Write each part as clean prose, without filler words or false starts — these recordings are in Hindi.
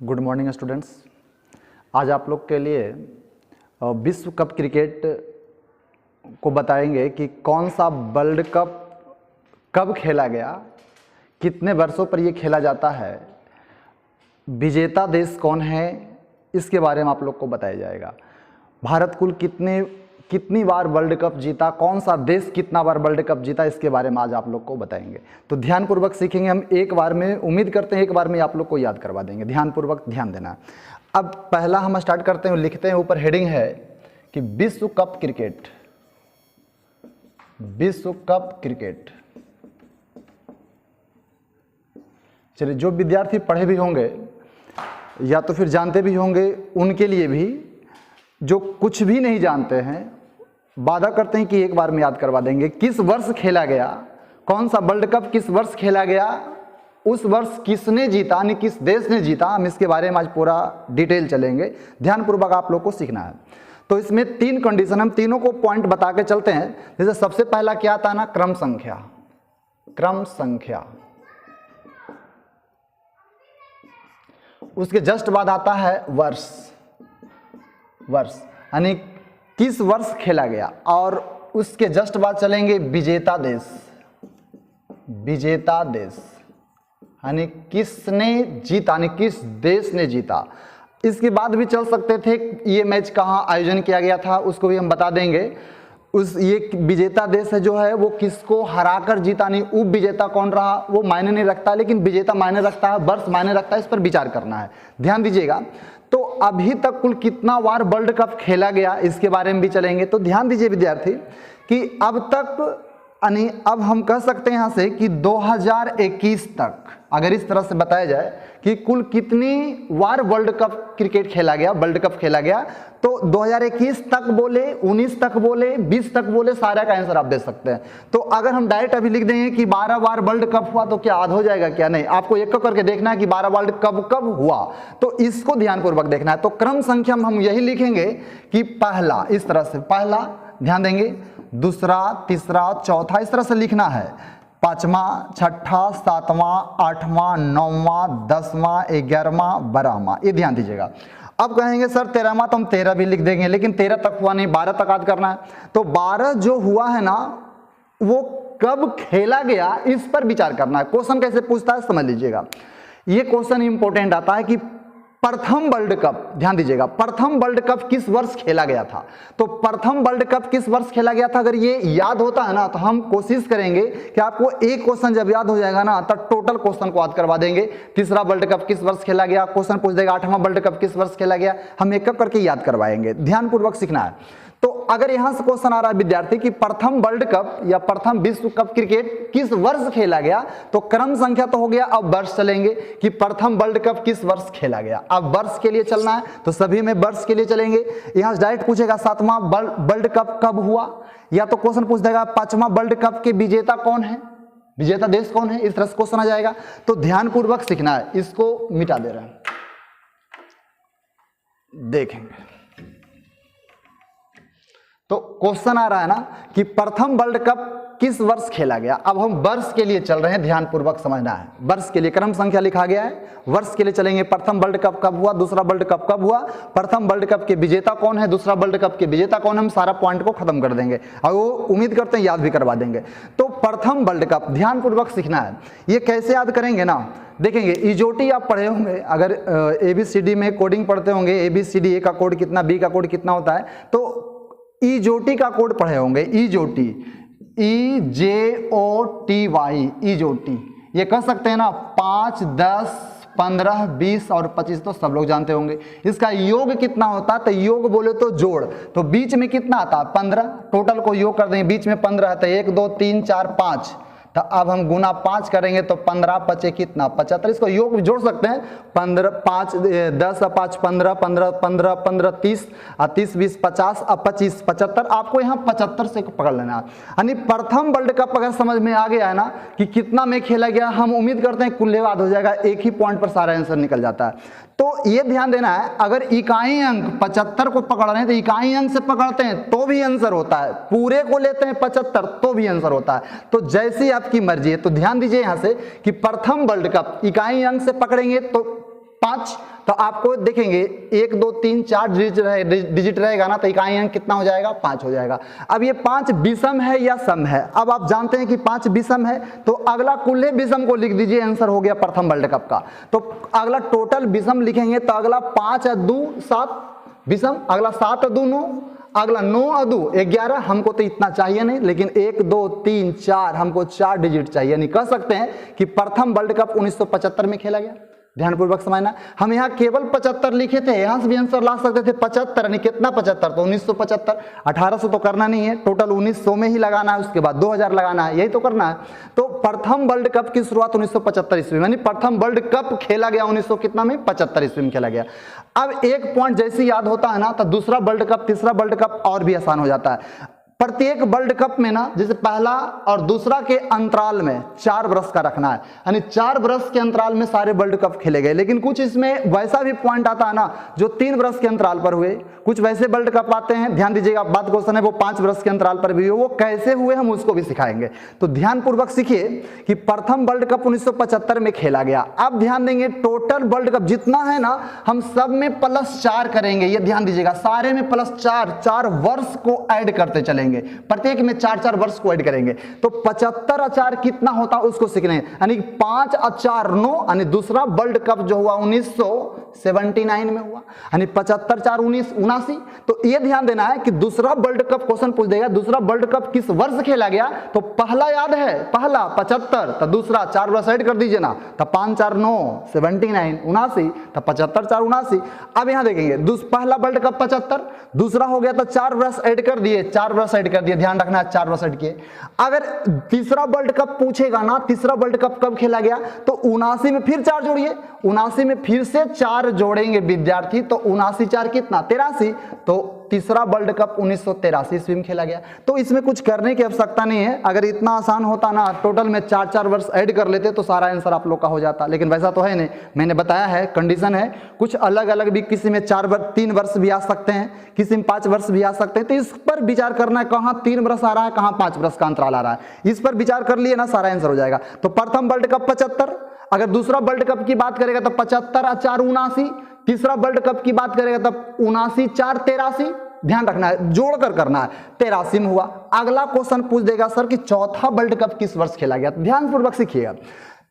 Good morning students. आज आप लोग के लिए विश्व कप क्रिकेट को बताएंगे कि कौन सा वर्ल्ड कप कब खेला गया, कितने वर्षों पर ये खेला जाता है, विजेता देश कौन है, इसके बारे में आप लोग को बताया जाएगा। भारत कुल कितनी बार वर्ल्ड कप जीता, कौन सा देश कितना बार वर्ल्ड कप जीता, इसके बारे में आज आप लोग को बताएंगे। तो ध्यानपूर्वक सीखेंगे हम, एक बार में उम्मीद करते हैं एक बार में आप लोग को याद करवा देंगे। ध्यानपूर्वक ध्यान देना। अब पहला हम स्टार्ट करते हैं, लिखते हैं ऊपर हेडिंग है कि विश्व कप क्रिकेट। विश्व कप क्रिकेट। चलिए, जो विद्यार्थी पढ़े भी होंगे या तो फिर जानते भी होंगे, उनके लिए भी, जो कुछ भी नहीं जानते हैं, वादा करते हैं कि एक बार में याद करवा देंगे। किस वर्ष खेला गया, कौन सा वर्ल्ड कप किस वर्ष खेला गया, उस वर्ष किसने जीता, यानी किस देश ने जीता, हम इसके बारे में आज पूरा डिटेल चलेंगे। ध्यानपूर्वक आप लोग को सीखना है। तो इसमें तीन कंडीशन, हम तीनों को पॉइंट बता के चलते हैं। जैसे सबसे पहला क्या था ना, क्रम संख्या। क्रम संख्या। उसके जस्ट बाद आता है वर्ष। वर्ष यानी किस वर्ष खेला गया, और उसके जस्ट बाद चलेंगे विजेता देश। विजेता देश यानी किसने जीता, यानी किस देश ने जीता। इसके बाद भी चल सकते थे, ये मैच कहाँ आयोजन किया गया था, उसको भी हम बता देंगे। ये विजेता देश है जो है वो किसको हराकर जीता, नहीं उप विजेता कौन रहा वो मायने नहीं रखता, लेकिन विजेता मायने रखता है, वर्ष मायने रखता है। इस पर विचार करना है, ध्यान दीजिएगा। तो अभी तक कुल कितना बार वर्ल्ड कप खेला गया, इसके बारे में भी चलेंगे। तो ध्यान दीजिए विद्यार्थी कि अब तक, यानी अब हम कह सकते हैं यहां से कि 2021 तक, अगर इस तरह से बताया जाए कि कुल कितनी बार वर्ल्ड कप क्रिकेट खेला गया, वर्ल्ड कप खेला गया, तो 2021 तक बोले, 19 तक बोले, 20 तक बोले, सारा का आंसर आप दे सकते हैं। तो अगर हम डायरेक्ट अभी लिख देंगे कि 12 बार वर्ल्ड कप हुआ, तो क्या याद हो जाएगा? क्या नहीं, आपको एक करके देखना है कि 12 वर्ल्ड कप कब हुआ, तो इसको ध्यानपूर्वक देखना है। तो क्रम संख्या में हम यही लिखेंगे कि पहला, इस तरह से पहला ध्यान देंगे, दूसरा, तीसरा, चौथा, इस तरह से लिखना है। पांचवा, छठा, सातवां, आठवां, नौवां, 10वां, 11वां, 12वां, ये ध्यान दीजिएगा। अब कहेंगे सर 13वां, तो हम 13 भी लिख देंगे, लेकिन 13 तक हुआ नहीं, 12 तक याद करना है। तो 12 जो हुआ है ना, वो कब खेला गया, इस पर विचार करना है। क्वेश्चन कैसे पूछता है समझ लीजिएगा। ये क्वेश्चन इंपॉर्टेंट आता है कि प्रथम वर्ल्ड कप, ध्यान दीजिएगा, प्रथम वर्ल्ड कप किस वर्ष खेला गया था। तो प्रथम वर्ल्ड कप किस वर्ष खेला गया था, अगर ये याद होता है ना, तो हम कोशिश करेंगे कि आपको एक क्वेश्चन जब याद हो जाएगा ना, तब टोटल क्वेश्चन को याद करवा देंगे। तीसरा वर्ल्ड कप किस वर्ष खेला गया, क्वेश्चन पूछ देगा 8वां वर्ल्ड कप किस वर्ष खेला गया, हम एक करके याद करवाएंगे। ध्यानपूर्वक सीखना है। तो अगर यहां से क्वेश्चन आ रहा है विद्यार्थी कि प्रथम वर्ल्ड कप या प्रथम विश्व कप क्रिकेट किस वर्ष खेला गया, तो क्रम संख्या तो हो गया, अब वर्ष चलेंगे कि प्रथम वर्ल्ड कप किस वर्ष खेला गया। अब वर्ष के लिए चलना है, तो सभी में वर्ष के लिए चलेंगे। यहां से डायरेक्ट पूछेगा 7वां वर्ल्ड कप कब हुआ, या तो क्वेश्चन पूछ देगा 5वां वर्ल्ड कप के विजेता कौन है, विजेता देश कौन है, इस तरह से क्वेश्चन आ जाएगा। तो ध्यानपूर्वक सीखना है। इसको मिटा दे रहे हैं, देखेंगे। तो क्वेश्चन आ रहा है ना कि प्रथम वर्ल्ड कप किस वर्ष खेला गया। अब हम वर्ष के लिए चल रहे हैं, ध्यानपूर्वक समझना है। वर्ष के लिए क्रम संख्या लिखा गया है, वर्ष के लिए चलेंगे। प्रथम वर्ल्ड कप कब हुआ, दूसरा वर्ल्ड कप कब हुआ, प्रथम वर्ल्ड कप के विजेता कौन है, दूसरा वर्ल्ड कप के विजेता कौन है, हम सारा पॉइंट को खत्म कर देंगे और वो उम्मीद करते हैं याद भी करवा देंगे। तो प्रथम वर्ल्ड कप ध्यानपूर्वक सीखना है। ये कैसे याद करेंगे ना, देखेंगे। इजोटी आप पढ़े होंगे, अगर ABCD में कोडिंग पढ़ते होंगे, ABCD, ए का कोड कितना, बी का कोड कितना होता है, तो इजोटी का कोड पढ़े होंगे। इजोटी, EJOTY, इजोटी। ये कह सकते हैं ना 5, 10, 15, 20 और 25 तो सब लोग जानते होंगे। इसका योग कितना होता है, तो योग बोले तो जोड़, तो बीच में कितना आता है 15। टोटल को योग कर देंगे, बीच में 15 है, तो 1, 2, 3, 4, 5। तो अब हम गुना 5 करेंगे तो 15 पचे कितना 75। इसको योग भी जोड़ सकते हैं, 15, 5, 10, 5, 15, 15, 15, 15, 30, 30, 20, 50, 25, 75। आपको यहाँ 75 से पकड़ लेना है। यानी प्रथम वर्ल्ड कप अगर समझ में आ गया है ना कि कितना में खेला गया, हम उम्मीद करते हैं कुल याद हो जाएगा, एक ही पॉइंट पर सारा आंसर निकल जाता है। तो ये ध्यान देना है, अगर इकाई अंक 75 को पकड़ रहे हैं तो इकाई अंक से पकड़ते हैं तो भी आंसर होता है, पूरे को लेते हैं 75 तो भी आंसर होता है। तो जैसी आपकी मर्जी है। तो ध्यान दीजिए यहां से कि प्रथम वर्ल्ड कप इकाई अंक से पकड़ेंगे तो 5, तो आपको देखेंगे 1 2 3 4 डिजिट रहेगा ना, तो इकाई अंक कितना हो जाएगा? 5 हो जाएगा। अब ये 5 विषम है या सम है? अब आप जानते हैं कि 5 विषम है, तो अगला कुल्हे विषम को लिख दीजिए, आंसर हो गया प्रथम वर्ल्ड कप का। तो अगला टोटल विषम लिखेंगे तो अगला 5 और 2 7 विषम, अगला 7 और 2 9, अगला 9 और 2 11। हमको तो इतना चाहिए नहीं, लेकिन 1 2 3 4 हमको 4 डिजिट चाहिए। नहीं कह सकते हैं कि प्रथम वर्ल्ड कप 1975 में खेला गया। ध्यानपूर्वक समझना, हम यहाँ केवल 75 लिखे थे, यहाँ से भी आंसर ला सकते थे 75, यानी कितना 75? तो 1975। 1800 तो करना नहीं है, टोटल 1900 में ही लगाना है, उसके बाद 2000 लगाना है, यही तो करना है। तो प्रथम वर्ल्ड कप की शुरुआत 1975 ईस्वी में, यानी प्रथम वर्ल्ड कप खेला गया 1900 कितना में? 75 ईस्वी में खेला गया। अब एक पॉइंट जैसे याद होता है ना, तो दूसरा वर्ल्ड कप, तीसरा वर्ल्ड कप और भी आसान हो जाता है। प्रत्येक वर्ल्ड कप में ना, जैसे पहला और दूसरा के अंतराल में 4 वर्ष का रखना है, यानी 4 वर्ष के अंतराल में सारे वर्ल्ड कप खेले गए। लेकिन कुछ इसमें वैसा भी पॉइंट आता है ना जो 3 वर्ष के अंतराल पर हुए, कुछ वैसे वर्ल्ड कप आते हैं, ध्यान दीजिएगा, बात क्वेश्चन है वो 5 वर्ष के अंतराल पर भी हुए, वो कैसे हुए हम उसको भी सिखाएंगे। तो ध्यानपूर्वक सीखिए कि प्रथम वर्ल्ड कप 1975 में खेला गया। अब ध्यान देंगे टोटल वर्ल्ड कप जितना है ना, हम सब में +4 करेंगे, ये ध्यान दीजिएगा, सारे में +4, 4 वर्ष को ऐड करते चलेंगे, प्रत्येक में 4 वर्ष को ऐड करेंगे। तो 75 और 4 कितना होता है उसको सीखने, यानी 5 और 4 9, यानी दूसरा वर्ल्ड कप जो हुआ 1979 में हुआ, यानी 75 4 19 79। तो ये ध्यान देना है कि दूसरा वर्ल्ड कप क्वेश्चन पूछ देगा, दूसरा वर्ल्ड कप किस वर्ष खेला गया? तो पहला याद है, पहला 75, तो दूसरा 4 वर्ष ऐड कर दीजिए ना, तो 5 4 9 79 79, तो 75 4 79। अब यहां देखेंगे पहला वर्ल्ड कप 75, दूसरा हो गया तो 4 वर्ष ऐड कर दिए, 4 वर्ष ऐड कर दिए, ध्यान रखना है 4 वर्ष ऐड किए। अगर तीसरा वर्ल्ड कप पूछेगा ना, तीसरा वर्ल्ड कप कब खेला गया? तो 79 में फिर 4 जोड़िए, 79 में फिर से 4 जोड़ेंगे विद्यार्थी, तो 79 4 कितना? 83। तो तीसरा वर्ल्ड कप 1983 ईस्वी में खेला गया। तो इसमें कुछ करने की आवश्यकता नहीं है, अगर इतना आसान होता ना, टोटल में 4 वर्ष ऐड कर लेते तो सारा आंसर आप लोग का हो जाता, लेकिन वैसा तो है नहीं। मैंने बताया है कंडीशन है, कुछ अलग अलग भी, किसी में 3 वर्ष भी आ सकते हैं, किसी में 5 वर्ष भी आ सकते हैं। तो इस पर विचार करना है, कहाँ 3 वर्ष आ रहा है, कहाँ 5 वर्ष का अंतराल आ रहा है, इस पर विचार कर लिए ना, सारा आंसर हो जाएगा। तो प्रथम वर्ल्ड कप 75, अगर दूसरा वर्ल्ड कप की बात करेगा तो 75 और 4 79, तीसरा वर्ल्ड कप की बात करेगा तब 79 4 83, ध्यान रखना है, जोड़कर करना है, 83 में हुआ। अगला क्वेश्चन पूछ देगा सर कि चौथा वर्ल्ड कप किस वर्ष खेला गया? ध्यानपूर्वक सीखिएगा,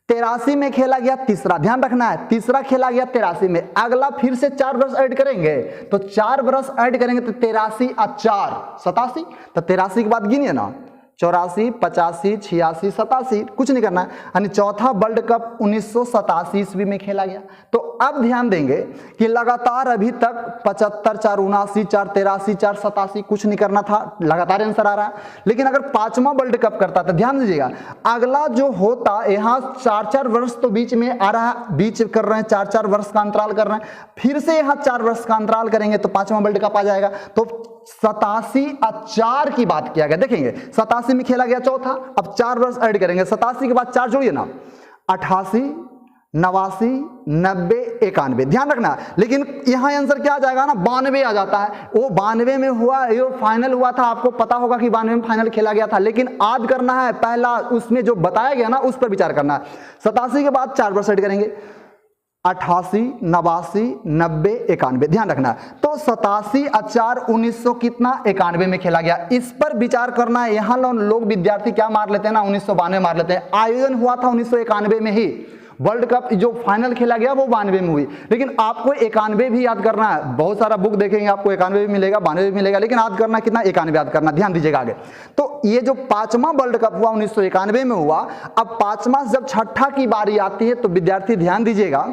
83 में खेला गया तीसरा, ध्यान रखना है, तीसरा खेला गया 83 में, अगला फिर से 4 वर्ष ऐड करेंगे, तो 4 वर्ष ऐड करेंगे तो 83 और 4 87, तो 83 के बाद गिनिए ना, 84 85 86 87, कुछ नहीं करना है, यानी चौथा वर्ल्ड कप 1987 ईस्वी में खेला गया। तो अब ध्यान देंगे कि लगातार अभी तक 75 4 79 4 83 4 87 कुछ नहीं करना था, लगातार आंसर आ रहा है। लेकिन अगर 5वां वर्ल्ड कप करता तो ध्यान दीजिएगा, अगला जो होता, यहाँ 4 वर्ष तो बीच में आ रहा है, बीच कर रहे हैं, 4 वर्ष का अंतराल कर रहे हैं, फिर से यहाँ 4 वर्ष का अंतराल करेंगे तो 5वां वर्ल्ड कप आ जाएगा। तो 87 और 4 की बात किया गया, देखेंगे 87 में खेला गया चौथा, अब 4 वर्ष ऐड करेंगे, 87 के बाद 4 जोड़िए ना, 88 89 90 91, ध्यान रखना। लेकिन यहां आंसर क्या आ जाएगा ना, 92 आ जाता है, वो 92 में हुआ, ये फाइनल हुआ था, आपको पता होगा कि 92 में फाइनल खेला गया था, लेकिन याद करना है पहला उसमें जो बताया गया ना उस पर विचार करना है। 87 के बाद 4 वर्ष ऐड करेंगे, 88 89 90 91, ध्यान रखना। तो 87 और 4 1900 कितना 91 में खेला गया, इस पर विचार करना है। यहाँ लोग विद्यार्थी क्या मार लेते हैं ना, 1992 मार लेते हैं, आयोजन हुआ था 1991 में ही, वर्ल्ड कप जो फाइनल खेला गया वो 92 में हुई, लेकिन आपको 91 भी याद करना है। बहुत सारा बुक देखेंगे आपको 91 भी मिलेगा, 92 भी मिलेगा, लेकिन याद करना कितना, 91 याद करना, ध्यान दीजिएगा आगे। तो ये जो 5वां वर्ल्ड कप हुआ 1991 में हुआ, अब 5वां जब छठा की बारी आती है तो विद्यार्थी ध्यान दीजिएगा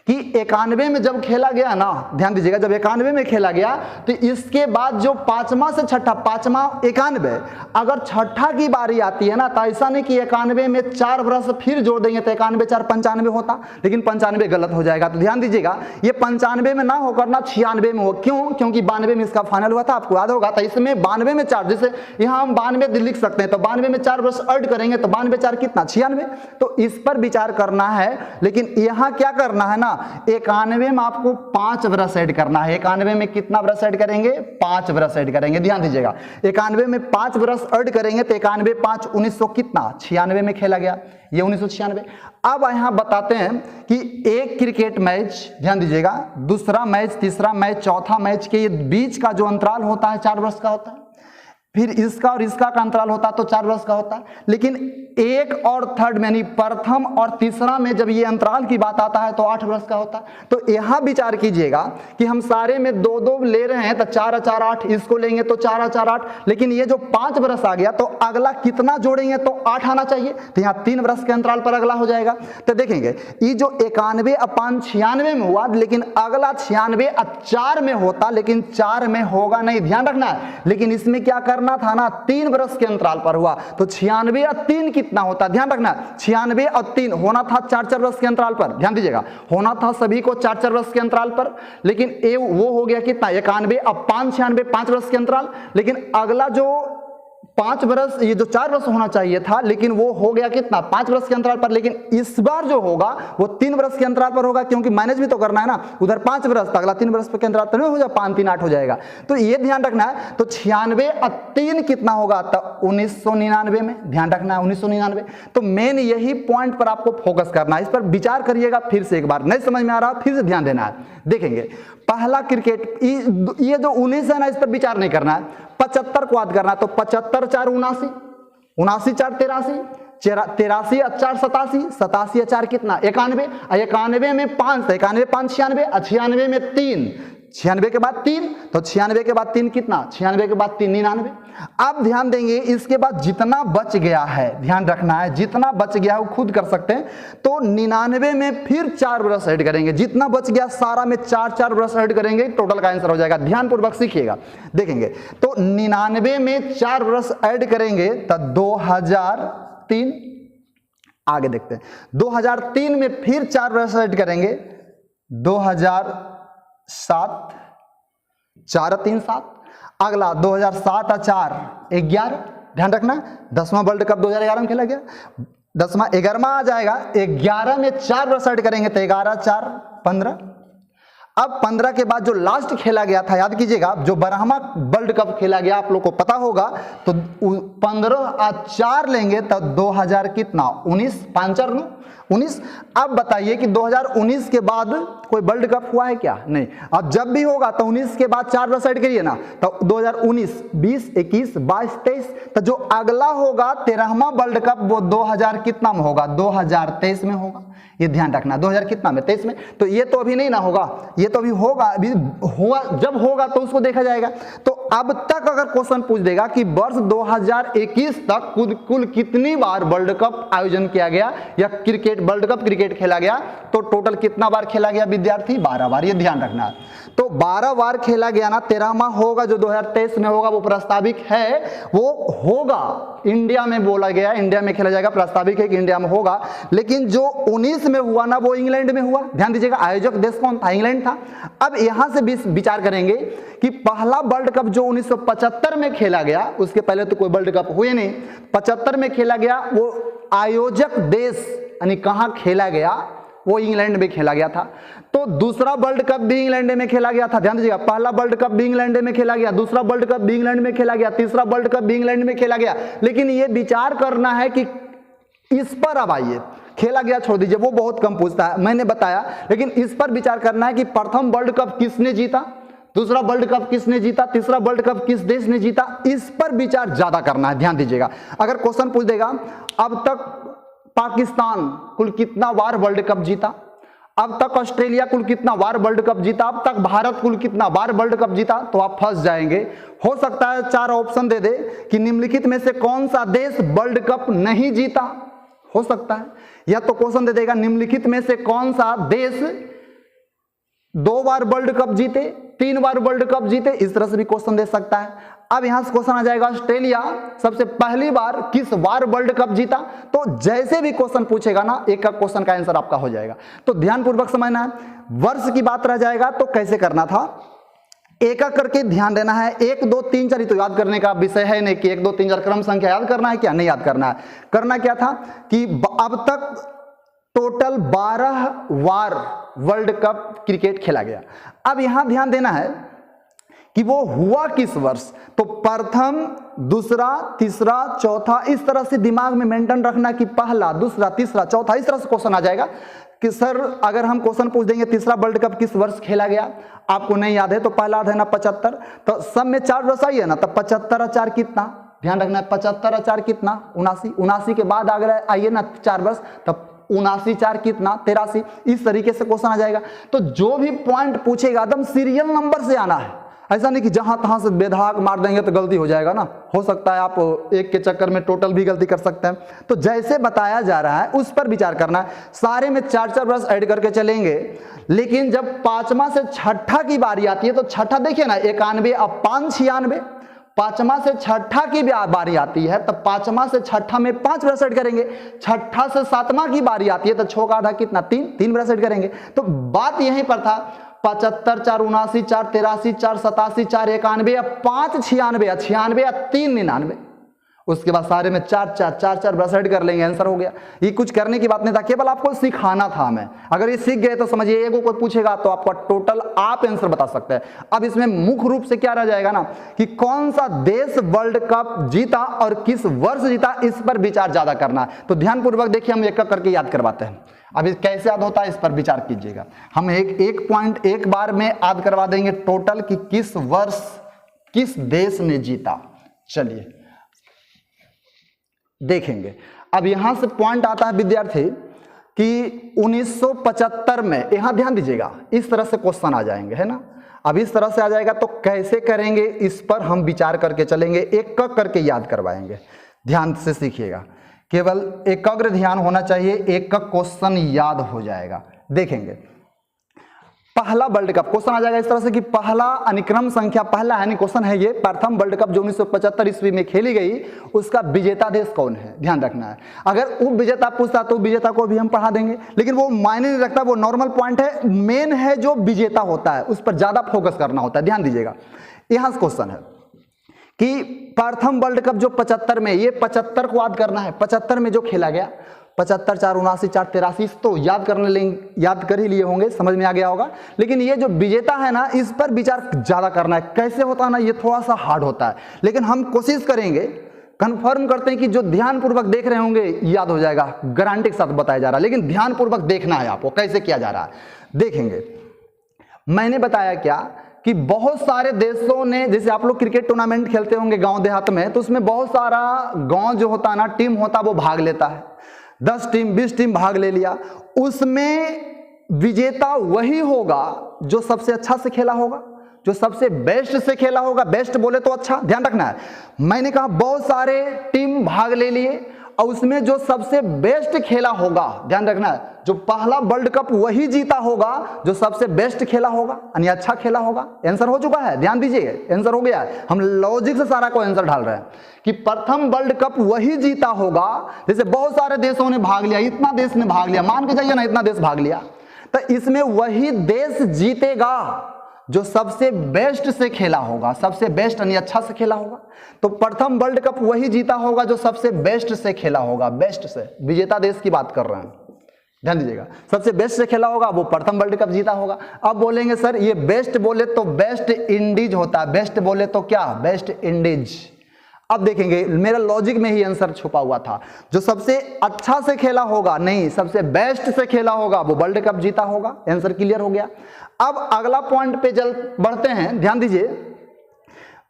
कि 91 में जब खेला गया ना, ध्यान दीजिएगा, जब 91 में खेला गया तो इसके बाद जो 5वां से छठा, 5वां 91, अगर छठा की बारी आती है ना तो ऐसा नहीं कि 91 में 4 वर्ष फिर जोड़ देंगे तो 91 4 95 होता, लेकिन 95 गलत हो जाएगा। तो ध्यान दीजिएगा, ये 95 में ना होकर ना 96 में हो, क्यों? क्योंकि 92 में इसका फाइनल हुआ था, आपको याद होगा। तो इसमें 92 में 4, जैसे यहाँ हम 92 लिख सकते हैं, तो 92 में 4 वर्ष ऐड करेंगे तो 92 4 कितना 96, तो इस पर विचार करना है। लेकिन यहाँ क्या करना है ना, ना, 91 में आपको 5 ब्रश ऐड करना है। 91 में कितना ब्रश ऐड करेंगे? 5 ब्रश ऐड करेंगे, ध्यान दीजिएगा। 91 में 5 ब्रश ऐड करेंगे तो 91 5 1900 कितना? 96 में खेला गया, ये 1996। अब यहां बताते हैं कि एक क्रिकेट मैच, ध्यान दीजिएगा, दूसरा मैच, तीसरा मैच, चौथा मैच के बीच का जो अंतराल होता है 4 वर्ष का होता है, फिर इसका और इसका का अंतराल होता है तो 4 वर्ष का होता है। लेकिन एक और थर्ड में, यानी प्रथम और तीसरा में जब ये अंतराल की बात आता है तो 8 वर्ष का होता है। तो यहां विचार कीजिएगा कि हम सारे में 2-2 ले रहे हैं तो 4 4 8, इसको लेंगे तो 4 4 8, लेकिन ये जो 5 वर्ष आ गया तो अगला कितना जोड़ेंगे तो 8 आना चाहिए, तो यहाँ 3 वर्ष के अंतराल पर अगला हो जाएगा। तो देखेंगे ये जो 91 अपान 96 में हुआ, लेकिन अगला 96 4 में होता, लेकिन 4 में होगा नहीं, ध्यान रखना है। लेकिन इसमें क्या करना था ना, 3 वर्ष के अंतराल पर हुआ, तो 96 और 3 कितना होता, ध्यान रखना, 96 और 3 होना था 4 4 वर्ष के अंतराल पर, ध्यान दीजिएगा, होना था सभी को 4 4 वर्ष के अंतराल पर। लेकिन ये वो हो गया कितना, 91 अब 5 96 5 वर्ष के अंतराल। लेकिन अगला जो 5 वर्ष, ये जो 4 वर्ष होना चाहिए था, लेकिन वो हो गया कितना, 5 वर्ष के अंतराल पर। लेकिन इस बार जो होगा वो 3 वर्ष के अंतराल पर होगा, क्योंकि मैनेज भी तो करना है ना, उधर 5 वर्ष था, अगला 3 वर्ष के अंतराल पर हो जाए, 5 3 8 हो जाएगा। तो ये ध्यान रखना है। तो 96 और 3 कितना होगा, तो 1999 में, ध्यान रखना है 1999। तो मेन यही पॉइंट पर आपको फोकस करना है, इस पर विचार करिएगा फिर से एक बार, नहीं समझ में आ रहा फिर से ध्यान देना है। देखेंगे पहला क्रिकेट, ये जो 19 है ना, इस पर विचार नहीं करना है, 75 को याद करना है। तो 75 4 79, 79 4 83, 83 और 4 87, 87 और 4 कितना 91, 91 में 5, 91 5 96, 96 में 3, 96 के बाद 3, तो 96 के बाद 3 कितना, 96 के बाद 3 99। अब ध्यान देंगे इसके बाद जितना बच गया है, ध्यान रखना है, जितना बच गया है वो खुद कर सकते हैं। तो 99 में फिर 4 ब्रश ऐड करेंगे, जितना बच गया सारा में 4 4 ब्रश ऐड करेंगे, टोटल का आंसर हो जाएगा। ध्यानपूर्वक सीखिएगा। देखेंगे तो 99 में 4 ब्रश ऐड करेंगे तो 2003, आगे देखते हैं 2003 में फिर 4 ब्रश ऐड करेंगे, 2007, 4 3 7, अगला 2007 और 4 11, ध्यान रखना 10वां वर्ल्ड कप 2011 में खेला गया, 10वां 11वां आ जाएगा, 11 में 4 ब्रश ऐड करेंगे तो 11 4 15। अब 15 के बाद जो लास्ट खेला गया था, याद कीजिएगा, जो 12वां वर्ल्ड कप खेला गया आप लोग को पता होगा, तो 15 और 4 लेंगे तो 2000 कितना 19, 5 4 9 19। अब बताइए कि 2019 के बाद कोई वर्ल्ड कप हुआ है क्या? नहीं। अब जब भी होगा तो 19 के बाद 4 ब्रश ऐड करिए ना, तो 2019 20 21 22 23, तो जो अगला होगा 13वां वर्ल्ड कप वो 2000 कितना में होगा, 2023 में होगा। ये ध्यान रखना, 2000 कितना में, 23 में। तो ये तो अभी नहीं ना होगा, ये तो अभी होगा, अभी हुआ, जब होगा तो उसको देखा जाएगा। तो अब तक अगर क्वेश्चन पूछ देगा कि वर्ष 2021 तक कुल कितनी बार वर्ल्ड कप आयोजन किया गया या क्रिकेट वर्ल्ड कप क्रिकेट खेला गया, तो टोटल कितना बार खेला गया विद्यार्थी, 12 बार। ये ध्यान रखना है। तो 12 बार खेला गया ना, 13वां होगा जो 2023 में होगा, वो प्रस्तावित है, वो होगा इंडिया में, बोला गया इंडिया में खेला जाएगा, प्रस्तावित है कि इंडिया में होगा। लेकिन जो 19 में हुआ ना, वो इंग्लैंड में हुआ। ध्यान दीजिएगा, आयोजक देश कौन था, इंग्लैंड था। अब यहां से विचार करेंगे कि पहला वर्ल्ड कप जो 1975 में खेला गया, उसके पहले तो कोई वर्ल्ड कप हुए नहीं, 75 में खेला गया, वो आयोजक देश यानी कहां खेला गया, वो इंग्लैंड में खेला गया था। तो दूसरा वर्ल्ड कप भी इंग्लैंड में खेला गया था। ध्यान दीजिएगा, पहला वर्ल्ड कप भी इंग्लैंड में खेला गया, दूसरा वर्ल्ड कप भी इंग्लैंड में खेला गया, तीसरा वर्ल्ड कप भी इंग्लैंड में खेला गया। लेकिन ये विचार करना है कि इस पर, अब आइए, खेला गया छोड़ दीजिए, वो बहुत कम पूछता है, मैंने बताया। लेकिन इस पर विचार करना है कि प्रथम वर्ल्ड कप किसने जीता, दूसरा वर्ल्ड कप किसने जीता, तीसरा वर्ल्ड कप किस देश ने जीता, इस पर विचार ज्यादा करना है। ध्यान दीजिएगा, अगर क्वेश्चन पूछ देगा अब तक पाकिस्तान कुल कितना बार वर्ल्ड कप जीता, अब तक ऑस्ट्रेलिया कुल कितना बार वर्ल्ड कप जीता, अब तक भारत कुल कितना बार वर्ल्ड कप जीता, तो आप फंस जाएंगे। हो सकता है 4 ऑप्शन दे दे कि निम्नलिखित में से कौन सा देश वर्ल्ड कप नहीं जीता, हो सकता है। या तो क्वेश्चन दे देगा निम्नलिखित में से कौन सा देश 2 बार वर्ल्ड कप जीते, 3 बार वर्ल्ड कप जीते, इस तरह से भी क्वेश्चन दे सकता है। अब यहां से क्वेश्चन आ जाएगा ऑस्ट्रेलिया सबसे पहली बार किस बार वर्ल्ड कप जीता। तो जैसे भी क्वेश्चन पूछेगा ना, एक एक क्वेश्चन का आंसर आपका हो जाएगा। तो ध्यानपूर्वक समझना है, वर्ष की बात रह जाएगा तो कैसे करना था, एक एक करके ध्यान देना है। 1 2 3 4 तो याद करने का विषय है नहीं कि 1 2 3 4 क्रम संख्या याद करना है, क्या नहीं याद करना है। करना क्या था कि अब तक टोटल 12 बार वर्ल्ड कप क्रिकेट खेला गया। अब यहां ध्यान देना है कि वो हुआ किस वर्ष, तो प्रथम, दूसरा, तीसरा, चौथा, इस तरह से दिमाग में मेंटेन रखना कि पहला, दूसरा, तीसरा, चौथा, इस तरह से क्वेश्चन आ जाएगा कि सर अगर हम क्वेश्चन पूछ देंगे तीसरा वर्ल्ड कप किस वर्ष खेला गया, आपको नहीं याद है तो पहला है ना 75, तो सब में 4 वर्ष आई है ना, तब 75 और 4 कितना, ध्यान रखना है 75 और 4 कितना 79, 79 के बाद अगर आइए ना 4 वर्ष, तब 79 4 कितना 83, इस तरीके से क्वेश्चन आ जाएगा। तो जो भी पॉइंट पूछेगा एकदम सीरियल नंबर से आना है, ऐसा नहीं कि जहां तहां से बेधाक मार देंगे तो गलती हो जाएगा ना, हो सकता है आप एक के चक्कर में टोटल भी गलती कर सकते हैं। तो जैसे बताया जा रहा है उस पर विचार करना है। सारे में 4-4 वर्ष ऐड करके चलेंगे, लेकिन जब 5वां से 6ठा की बारी आती है तो छठा देखिए ना 91 अब 5 96, 5वां से 6ठा की बारी आती है तब 5वां से 6ठा में 5 वर्ष ऐड करेंगे, 6ठा से 7वां की बारी आती है तो 6 का आधा कितना 3 वर्ष ऐड करेंगे। तो बात यहीं पर था 75 4 79 4 83 4 87 4 91 या 5 96 या 96 या 3 99, उसके बाद सारे में 4 वर्ष ऐड कर लेंगे, आंसर हो गया। ये कुछ करने की बात नहीं था, केवल आपको सिखाना था हमें। अगर ये सीख गए तो समझिए एगो कोई पूछेगा तो आपका टोटल आप आंसर बता सकते हैं। अब इसमें मुख्य रूप से क्या रह जाएगा ना कि कौन सा देश वर्ल्ड कप जीता और किस वर्ष जीता, इस पर विचार ज्यादा करना है। तो ध्यानपूर्वक देखिए, हम एक एक करके याद करवाते हैं। अब कैसे याद होता है इस पर विचार कीजिएगा। हम एक पॉइंट एक बार में याद करवा देंगे टोटल कि किस वर्ष किस देश ने जीता। चलिए देखेंगे। अब यहां से पॉइंट आता है विद्यार्थी कि 1975 में, यहां ध्यान दीजिएगा, इस तरह से क्वेश्चन आ जाएंगे, है ना। अब इस तरह से आ जाएगा तो कैसे करेंगे इस पर हम विचार करके चलेंगे, एक करके याद करवाएंगे। ध्यान से सीखिएगा, केवल एकाग्र ध्यान होना चाहिए, एक क्वेश्चन याद हो जाएगा। देखेंगे पहला वर्ल्ड कप क्वेश्चन आ जाएगा इस तरह से कि पहला अनुक्रम संख्या, पहला यानी क्वेश्चन है ये, प्रथम वर्ल्ड कप जो 1975 ईस्वी में खेली गई उसका विजेता देश कौन है, ध्यान रखना है। अगर उप विजेता पूछता तो विजेता को भी हम पढ़ा देंगे, लेकिन वो मायने नहीं रखता, वो नॉर्मल पॉइंट है। मेन है जो विजेता होता है उस पर ज्यादा फोकस करना होता है। ध्यान दीजिएगा, यहां से क्वेश्चन है कि प्रथम वर्ल्ड कप जो 75 में, ये 75 को याद करना है। 75 में जो खेला गया 75 4 79 4 83 तो याद कर ही लिए होंगे, समझ में आ गया होगा। लेकिन ये जो विजेता है ना, इस पर विचार ज्यादा करना है। कैसे होता है ना, ये थोड़ा सा हार्ड होता है, लेकिन हम कोशिश करेंगे, कंफर्म करते हैं कि जो ध्यानपूर्वक देख रहे होंगे याद हो जाएगा, गारंटी के साथ बताया जा रहा है। लेकिन ध्यानपूर्वक देखना है आपको कैसे किया जा रहा है। देखेंगे, मैंने बताया क्या कि बहुत सारे देशों ने, जैसे आप लोग क्रिकेट टूर्नामेंट खेलते होंगे गांव देहात में, तो उसमें बहुत सारा गांव जो होता है ना, टीम होता है, वो भाग लेता है। 10 टीम 20 टीम भाग ले लिया, उसमें विजेता वही होगा जो सबसे अच्छा से खेला होगा, जो सबसे बेस्ट से खेला होगा। बेस्ट बोले तो अच्छा, ध्यान रखना है। मैंने कहा बहुत सारे टीम भाग ले लिए और उसमें जो सबसे बेस्ट खेला होगा, ध्यान रखना है, जो पहला वर्ल्ड कप वही जीता होगा जो सबसे बेस्ट खेला होगा, यानी अच्छा खेला होगा। आंसर हो चुका है, ध्यान दीजिए, आंसर हो गया है। हम लॉजिक से सारा को आंसर ढाल रहे हैं कि प्रथम वर्ल्ड कप वही जीता होगा, जैसे बहुत सारे देशों ने भाग लिया, इतना देश ने भाग लिया, मान के जाइए ना इतना देश भाग लिया, तो इसमें वही देश जीतेगा जो सबसे बेस्ट से खेला होगा, सबसे बेस्ट यानी अच्छा से खेला होगा। तो प्रथम वर्ल्ड कप वही जीता होगा जो सबसे बेस्ट से खेला होगा, बेस्ट से, विजेता देश की बात कर रहे हैं, ध्यान दीजिएगा। सबसे बेस्ट से खेला होगा वो प्रथम वर्ल्ड कप जीता होगा। अब बोलेंगे सर ये बेस्ट बोले तो वेस्ट इंडीज होता है, बेस्ट बोले तो क्या, वेस्ट इंडीज। अब देखेंगे, मेरा लॉजिक में ही आंसर छुपा हुआ था, जो सबसे अच्छा से खेला होगा, नहीं सबसे बेस्ट से खेला होगा वो वर्ल्ड कप जीता होगा। आंसर क्लियर हो गया। अब अगला पॉइंट पे चल बढ़ते हैं, ध्यान दीजिए।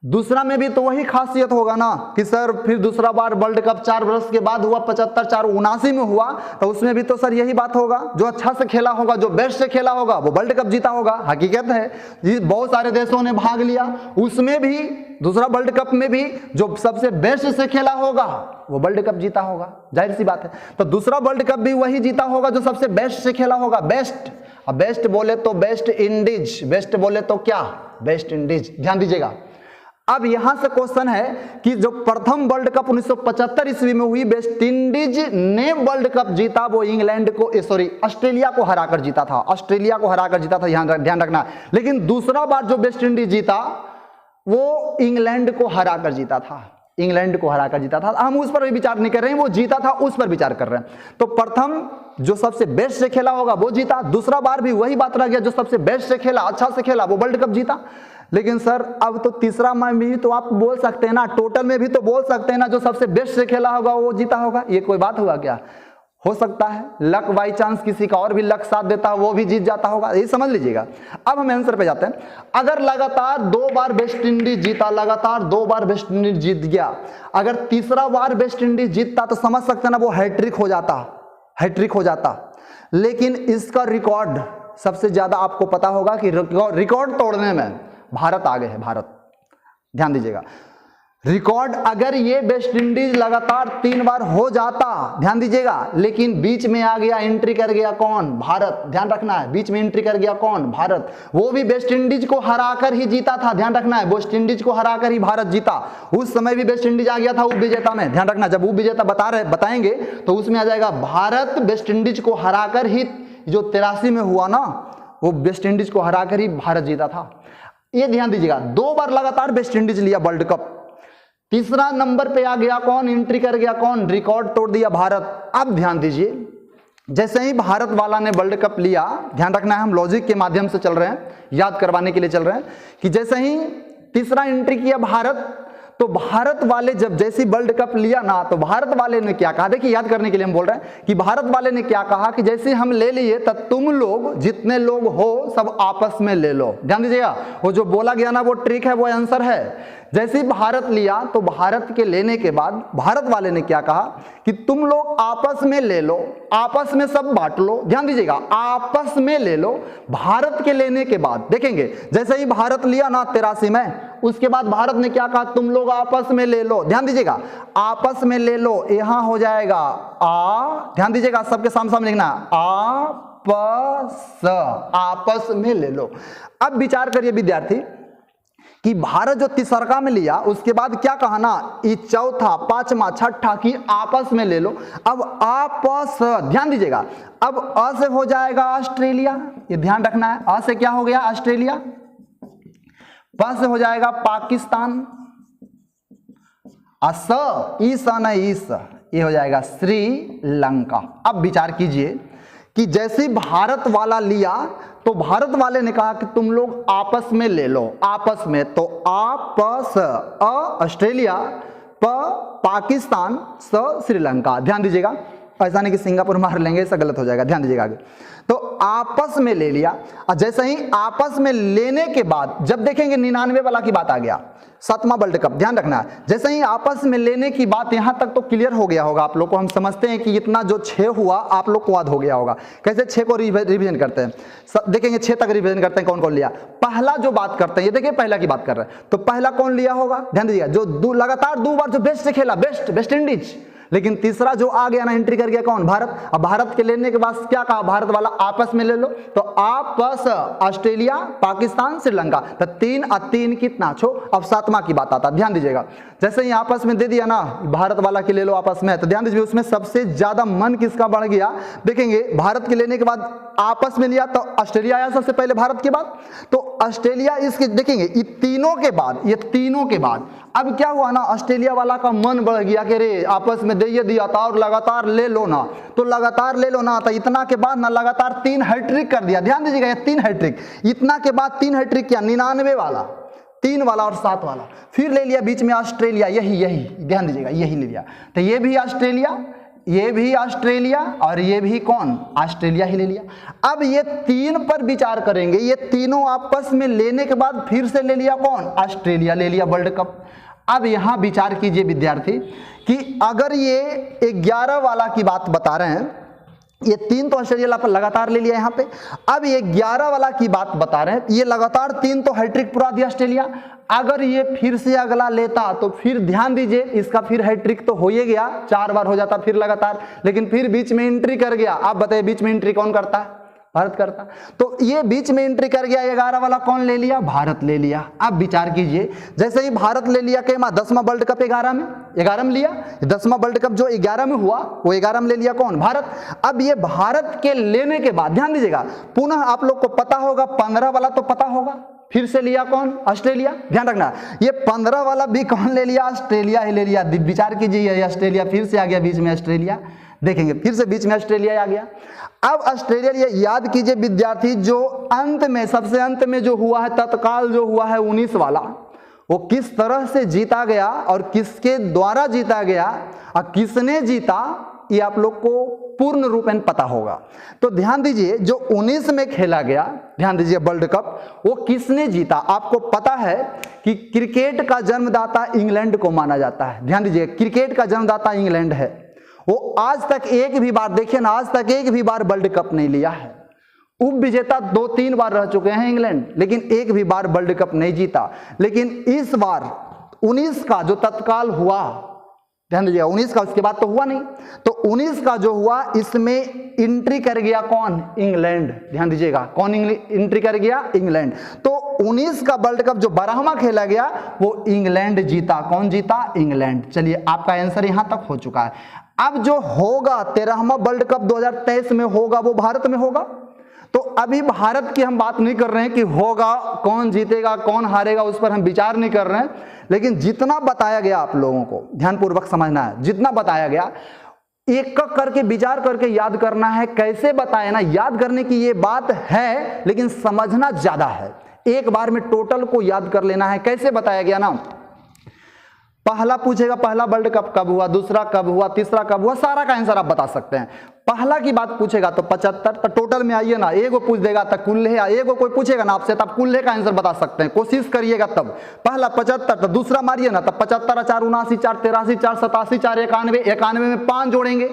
दूसरा में भी तो वही खासियत होगा ना कि सर फिर दूसरा बार वर्ल्ड कप 4 वर्ष के बाद हुआ, 75 4 79 में हुआ, तो उसमें भी तो सर यही बात होगा, जो अच्छा से खेला होगा, जो बेस्ट से खेला होगा वो वर्ल्ड कप जीता होगा। हकीकत है बहुत सारे देशों ने भाग लिया, उसमें भी दूसरा वर्ल्ड कप में भी जो सबसे बेस्ट से खेला होगा वो वर्ल्ड कप जीता होगा, जाहिर सी बात है। तो दूसरा वर्ल्ड कप भी वही जीता होगा जो सबसे बेस्ट से खेला होगा, बेस्ट। अब बेस्ट बोले तो वेस्ट इंडीज, बेस्ट बोले तो क्या, वेस्ट इंडीज। ध्यान दीजिएगा। अब यहां से क्वेश्चन है कि जो प्रथम वर्ल्ड कप 1975 ईस्वी में हुई, वेस्ट इंडीज ने वर्ल्ड कप जीता, वो इंग्लैंड को, सॉरी ऑस्ट्रेलिया को हराकर जीता था, ऑस्ट्रेलिया को हराकर जीता था, यहां ध्यान रखना। लेकिन दूसरा बार जो वेस्ट इंडीज जीता वो इंग्लैंड को हराकर जीता था। इंग्लैंड को हराकर जीता था। हम उस पर भी विचार नहीं कर रहे हैं, वो जीता था उस पर विचार कर रहे हैं। तो प्रथम जो सबसे बेस्ट से खेला होगा वो जीता, दूसरा बार भी वही बात रह गया, जो सबसे बेस्ट से खेला, अच्छा से खेला, वो वर्ल्ड कप जीता। लेकिन सर अब तो तीसरा में भी तो आप बोल सकते हैं ना, टोटल में भी तो बोल सकते हैं ना, जो सबसे बेस्ट से खेला होगा वो जीता होगा। ये कोई बात हुआ क्या? हो सकता है लक बाई चांस किसी का और भी लक साथ देता है, वो भी जीत जाता होगा, ये समझ लीजिएगा। अब हम आंसर पे जाते हैं। अगर लगातार 2 बार वेस्ट इंडीज जीता, लगातार 2 बार वेस्ट इंडीज जीत गया, अगर तीसरा बार वेस्ट इंडीज जीतता तो समझ सकते हैं ना वो हैट्रिक हो जाता, हैट्रिक हो जाता। लेकिन इसका रिकॉर्ड सबसे ज्यादा आपको पता होगा कि रिकॉर्ड तोड़ने में भारत आगे है, भारत। ध्यान दीजिएगा, रिकॉर्ड अगर ये वेस्ट इंडीज लगातार 3 बार हो जाता, ध्यान दीजिएगा, लेकिन बीच में आ गया, एंट्री कर गया कौन? भारत। ध्यान रखना है, बीच में एंट्री कर गया कौन? भारत। वो भी वेस्ट इंडीज को हराकर ही जीता था, ध्यान रखना है, वेस्ट इंडीज को हराकर ही भारत जीता। उस समय भी वेस्ट इंडीज आ गया था उप विजेता में, ध्यान रखना, जब उप विजेता बताएंगे तो उसमें आ जाएगा भारत वेस्ट इंडीज को हराकर ही, जो 83 में हुआ ना, वो वेस्ट इंडीज को हराकर ही भारत जीता था। ये ध्यान दीजिएगा, 2 बार लगातार वेस्ट इंडीज लिया वर्ल्ड कप। तीसरा नंबर पे आ गया कौन? एंट्री कर गया कौन? रिकॉर्ड तोड़ दिया भारत। अब ध्यान दीजिए, जैसे ही भारत वाला ने वर्ल्ड कप लिया, ध्यान रखना है हम लॉजिक के माध्यम से चल रहे हैं, याद करवाने के लिए चल रहे हैं, कि जैसे ही तीसरा एंट्री किया भारत, तो भारत वाले जब जैसी वर्ल्ड कप लिया ना, तो भारत वाले ने क्या कहा? देखिए याद करने के लिए हम बोल रहे हैं कि भारत वाले ने क्या कहा कि जैसे हम ले लिए तब तुम लोग जितने लोग हो सब आपस में ले लो। ध्यान दीजिएगा, वो जो बोला गया ना वो ट्रिक है, वो आंसर है। जैसे ही भारत लिया तो भारत के लेने के बाद भारत वाले ने क्या कहा कि तुम लोग आपस में ले लो, आपस में सब बांट लो। ध्यान दीजिएगा, आपस में ले लो। भारत के लेने के बाद देखेंगे, जैसे ही भारत लिया ना 83 में, उसके बाद भारत ने क्या कहा? तुम लोग आपस में ले लो। ध्यान दीजिएगा, आपस में ले लो, यहां हो जाएगा आ, ध्यान दीजिएगा, सबके सामने लिखना, आपस, आपस में ले लो। अब विचार करिए विद्यार्थी कि भारत जो तीसरका में लिया, उसके बाद क्या कहा ना, ये चौथा, पांचवा, छठा की आपस में ले लो। अब आपस, ध्यान दीजिएगा, अब अ से हो जाएगा ऑस्ट्रेलिया, ये ध्यान रखना है, अ से क्या हो गया? ऑस्ट्रेलिया। प से हो जाएगा पाकिस्तान, अस, ईस नहीं ईस, ये हो जाएगा श्रीलंका। अब विचार कीजिए कि जैसे भारत वाला लिया तो भारत वाले ने कहा कि तुम लोग आपस में ले लो, आपस में, तो आपस, अ ऑस्ट्रेलिया, प पाकिस्तान, स श्रीलंका। ध्यान दीजिएगा, ऐसा नहीं कि सिंगापुर मार लेंगे, ऐसा गलत हो जाएगा। ध्यान दीजिएगा आगे, तो आपस में ले लिया। और जैसे ही आपस में लेने के बाद जब देखेंगे 99 वाला की बात आ गया, 7वां वर्ल्ड कप, ध्यान रखना है, जैसे ही आपस में लेने की बात, यहां तक तो क्लियर हो गया होगा आप लोग को। हम समझते हैं कि इतना जो 6 हुआ आप लोग को याद हो गया होगा। कैसे 6 को रिवीजन करते हैं, देखेंगे 6 तक रिवीजन करते हैं, कौन कौन लिया। पहला जो बात करते हैं, ये देखिए पहला की बात कर रहे हैं, तो पहला कौन लिया होगा? ध्यान दीजिएगा, जो लगातार 2 बार जो बेस्ट से खेला, वेस्ट इंडीज। लेकिन तीसरा जो आ गया ना, एंट्री कर गया कौन? भारत। अब भारत के लेने के बाद क्या कहा भारत वाला? आपस में ले लो, तो आपस, ऑस्ट्रेलिया, पाकिस्तान, श्रीलंका, तो 3 और 3 कितना छो। अब 7वां की बात आता, ध्यान दीजिएगा, जैसे ही आपस में दे दिया ना, भारत वाला के ले लो आपस में, तो ध्यान दीजिए उसमें सबसे ज्यादा मन किसका बढ़ गया? देखेंगे भारत के लेने के बाद आपस में लिया तो ऑस्ट्रेलिया आया सबसे पहले भारत के बाद, तो ऑस्ट्रेलिया इसके देखेंगे ये तीनों के बाद अब क्या हुआ ना, ऑस्ट्रेलिया वाला का मन बढ़ गया कि रे आपस में दे दिया था और लगातार ले लो ना, तो लगातार ले लो ना, तो इतना के बाद ना लगातार 3 हैट्रिक कर दिया। ध्यान दीजिएगा, ये 3 हैट्रिक, इतना के बाद 3 हैट्रिक किया, 99 वाला, 3 वाला और 7 वाला, फिर ले लिया बीच में ऑस्ट्रेलिया, यही ध्यान दीजिएगा, यही ले लिया, तो ये भी ऑस्ट्रेलिया, ये भी ऑस्ट्रेलिया और ये भी कौन? ऑस्ट्रेलिया ही ले लिया। अब ये 3 पर विचार करेंगे, ये तीनों आपस में लेने के बाद फिर से ले लिया कौन? ऑस्ट्रेलिया ले लिया वर्ल्ड कप। अब यहां विचार कीजिए विद्यार्थी कि अगर ये 11 वाला की बात बता रहे हैं, ये 3 तो ऑस्ट्रेलिया पर लगातार ले लिया यहां पे, अब ये 11 वाला की बात बता रहे हैं, ये लगातार 3 तो हैट्रिक पुरा दिया ऑस्ट्रेलिया। अगर ये फिर से अगला लेता तो फिर ध्यान दीजिए, इसका फिर हैट्रिक तो हो ही गया, 4 बार हो जाता फिर लगातार, लेकिन फिर बीच में एंट्री कर गया। आप बताइए बीच में एंट्री कौन करता है? भारत करता। तो ये बीच में एंट्री कर गया, 11 वाला कौन ले लिया? भारत ले लिया। अब विचार कीजिए, जैसे ही भारत ले लिया कि 10वां वर्ल्ड कप 11 में लिया, 10वां वर्ल्ड कप जो 11 में हुआ वो 11 में ले लिया कौन? भारत। अब ये भारत के लेने के बाद ध्यान दीजिएगा, पुनः आप लोग को पता होगा 15 वाला तो पता होगा, फिर से लिया कौन? ऑस्ट्रेलिया। ध्यान रखना, ये 15 वाला भी कौन ले लिया? ऑस्ट्रेलिया ही ले लिया। विचार कीजिए, ऑस्ट्रेलिया फिर से आ गया बीच में, ऑस्ट्रेलिया देखेंगे फिर से बीच में ऑस्ट्रेलिया आ गया। अब ऑस्ट्रेलिया, ये याद कीजिए विद्यार्थी, जो अंत में सबसे अंत में जो हुआ है, तत्काल जो हुआ है 19 वाला, वो किस तरह से जीता गया और किसके द्वारा जीता गया और किसने जीता, ये आप लोग को पूर्ण रूपेण पता होगा। तो ध्यान दीजिए, जो 19 में खेला गया, ध्यान दीजिए वर्ल्ड कप, वो किसने जीता? आपको पता है कि क्रिकेट का जन्मदाता इंग्लैंड को माना जाता है। ध्यान दीजिए, क्रिकेट का जन्मदाता इंग्लैंड है। वो आज तक एक भी बार, देखिए ना, आज तक एक भी बार वर्ल्ड कप नहीं लिया है। उप विजेता 2-3 बार रह चुके हैं इंग्लैंड, लेकिन एक भी बार वर्ल्ड कप नहीं जीता। लेकिन इस बार 19 का जो तत्काल हुआ, ध्यान दीजिएगा, 19 का, उसके बाद तो हुआ नहीं, तो 19 का जो हुआ इसमें एंट्री कर गया कौन? इंग्लैंड। ध्यान दीजिएगा, कौन एंट्री कर गया? इंग्लैंड। तो 19 का वर्ल्ड कप जो 12वां खेला गया वो इंग्लैंड जीता। कौन जीता? इंग्लैंड। चलिए, आपका आंसर यहां तक हो चुका है। अब जो होगा 13वां वर्ल्ड कप 2023 में होगा, वो भारत में होगा। तो अभी भारत की हम बात नहीं कर रहे हैं कि होगा, कौन जीतेगा कौन हारेगा, उस पर हम विचार नहीं कर रहे हैं। लेकिन जितना बताया गया आप लोगों को ध्यानपूर्वक समझना है, जितना बताया गया एक करके विचार करके याद करना है। कैसे बताया ना, याद करने की ये बात है, लेकिन समझना ज्यादा है। एक बार में टोटल को याद कर लेना है। कैसे बताया गया ना, पहला पूछेगा पहला वर्ल्ड कप कब हुआ, दूसरा कब हुआ, तीसरा कब हुआ, सारा का आंसर आप बता सकते हैं। पहला की बात पूछेगा तो 75, तो टोटल में आइए ना, एगो पूछ देगा तो कुल है, एगो कोई पूछेगा ना आपसे तब कुल का आंसर बता सकते हैं, कोशिश करिएगा तब। पहला 75, तो दूसरा मारिए ना, तब 75 4 79 4 83 4 87 4 91, 91 में 5 जोड़ेंगे,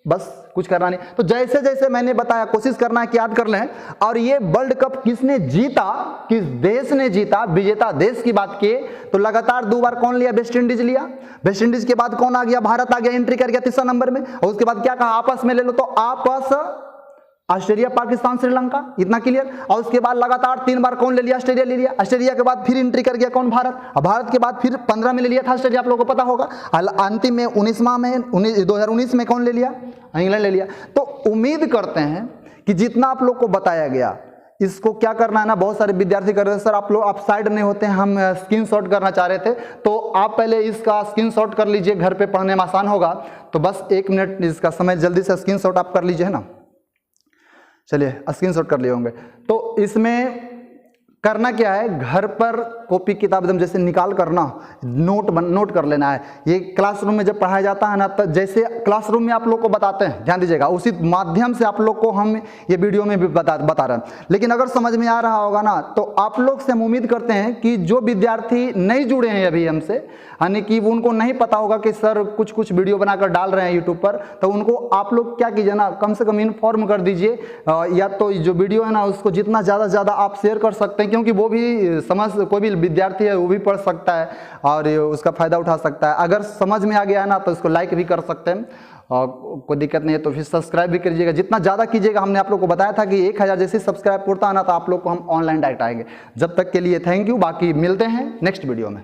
बस कुछ करना नहीं। तो जैसे जैसे मैंने बताया, कोशिश करना है कि याद कर लें। और ये वर्ल्ड कप किसने जीता, किस देश ने जीता, विजेता देश की बात किए तो लगातार 2 बार कौन लिया? वेस्ट इंडीज लिया। वेस्ट इंडीज के बाद कौन आ गया? भारत आ गया, एंट्री कर गया 3रा नंबर में। और उसके बाद क्या कहा? आपस में ले लो, तो आपस ऑस्ट्रेलिया, पाकिस्तान, श्रीलंका, इतना क्लियर। और उसके बाद लगातार 3 बार कौन ले लिया? ऑस्ट्रेलिया ले लिया। ऑस्ट्रेलिया के बाद फिर एंट्री कर गया कौन? भारत। और भारत के बाद फिर 15 में ले लिया था ऑस्ट्रेलिया, आप लोगों को पता होगा। अंतिम में 19वां में 2019 में कौन ले लिया? इंग्लैंड ले लिया। तो उम्मीद करते हैं कि जितना आप लोग को बताया गया, इसको क्या करना है ना, बहुत सारे विद्यार्थी कर रहे हैं सर आप लोग, आप साइड नहीं होते हैं, हम स्क्रीनशॉट करना चाह रहे थे, तो आप पहले इसका स्क्रीनशॉट कर लीजिए, घर पे पढ़ने में आसान होगा। तो बस 1 मिनट इसका समय, जल्दी से स्क्रीनशॉट आप कर लीजिए, है ना। चलिए, स्क्रीनशॉट कर लिए होंगे। तो इसमें करना क्या है, घर पर कॉपी किताब एकदम जैसे निकाल कर ना नोट कर लेना है। ये क्लासरूम में जब पढ़ाया जाता है ना, तो जैसे क्लासरूम में आप लोग को बताते हैं, ध्यान दीजिएगा, उसी माध्यम से आप लोग को हम ये वीडियो में भी बता रहे हैं। लेकिन अगर समझ में आ रहा होगा ना, तो आप लोग से हम उम्मीद करते हैं कि जो विद्यार्थी नहीं जुड़े हैं अभी हमसे, यानी कि उनको नहीं पता होगा कि सर कुछ वीडियो बनाकर डाल रहे हैं यूट्यूब पर, तो उनको आप लोग क्या कीजिए ना, कम से कम इन्फॉर्म कर दीजिए, या तो जो वीडियो है ना उसको जितना ज़्यादा से ज़्यादा आप शेयर कर सकते हैं, क्योंकि वो भी कोई भी विद्यार्थी है वो भी पढ़ सकता है और उसका फ़ायदा उठा सकता है। अगर समझ में आ गया है ना, तो इसको लाइक भी कर सकते हैं, और कोई दिक्कत नहीं है तो फिर सब्सक्राइब भी करिएगा। जितना ज़्यादा कीजिएगा, हमने आप लोग को बताया था कि 1000 जैसे सब्सक्राइब होता है ना, तो आप लोग को हम ऑनलाइन डायरेक्ट आएंगे। जब तक के लिए थैंक यू, बाकी मिलते हैं नेक्स्ट वीडियो में।